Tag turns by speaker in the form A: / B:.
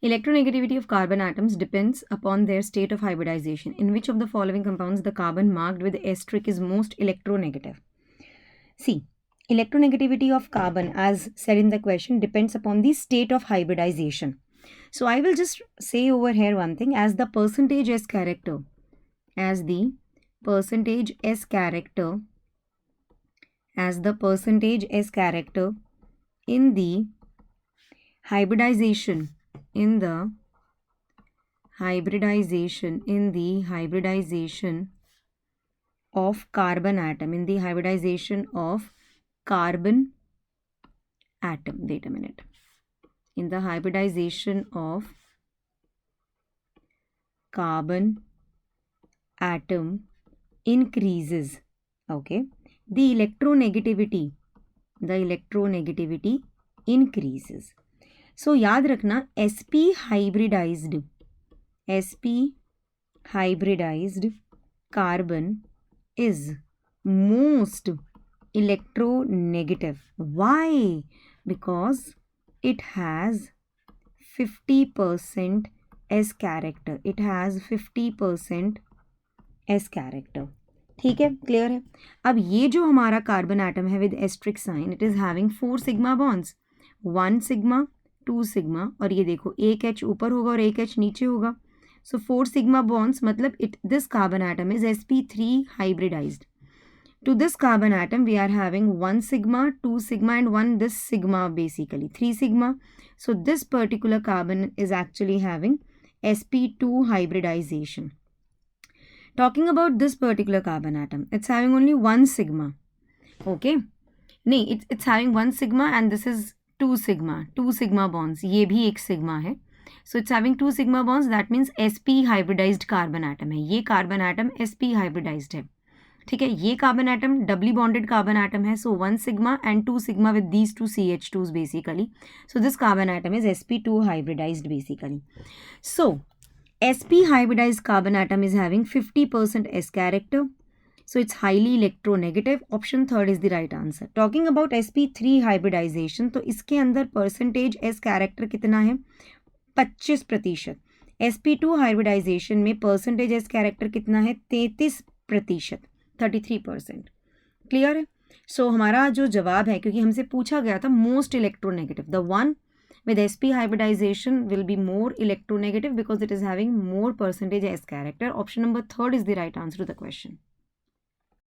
A: Electronegativity of carbon atoms depends upon their state of hybridization. In which of the following compounds the carbon marked with asterisk is most electronegative? See, electronegativity of carbon, as said in the question, depends upon the state of hybridization. So I will just say over here one thing, as the percentage S character, as the percentage S character in the hybridization of carbon atom, wait a minute, in the hybridization of carbon atom increases, okay, the electronegativity increases. So याद रखना, sp hybridized carbon is most electronegative. Why? Because it has 50% S character. ठीक है, clear है. अब ये जो हमारा carbon atom है with asterisk sign, it is having 4 sigma bonds, 1 sigma 2 sigma, और ये देखो एक H ऊपर होगा और एक H नीचे होगा. सो 4 सिग्मा बॉन्ड्स मतलब this carbon atom is sp3 hybridised. To this carbon atom we are having 1 sigma, 2 sigma and 1 this sigma, basically 3 sigma. So this particular carbon is actually having sp2 hybridization. Talking about this particular carbon atom, it's having only 1 sigma. Okay, नहीं, it's having 1 sigma and this is 2 sigma bonds. ये भी एक sigma है. So it's having 2 sigma bonds. That means sp hybridized carbon atom है. ये carbon atom sp hybridized है. ठीक है, ये carbon atom doubly bonded carbon atom है. So 1 sigma and 2 sigma with these 2 CH2s basically. So this carbon atom is sp2 hybridised basically. So sp hybridised carbon atom is having 50% S character. So it's highly electronegative. Option 3 is the right answer. Talking about sp3 hybridisation, तो इसके अंदर percentage S character कितना है? 25%. sp2 hybridisation में percentage S character कितना है? 33%. 33%. Clear है? सो हमारा जो जवाब है, क्योंकि हमसे पूछा गया था most electronegative, the one with sp hybridization will be more electronegative because it is having more percentage S character. Option number 3 is the right answer to the question.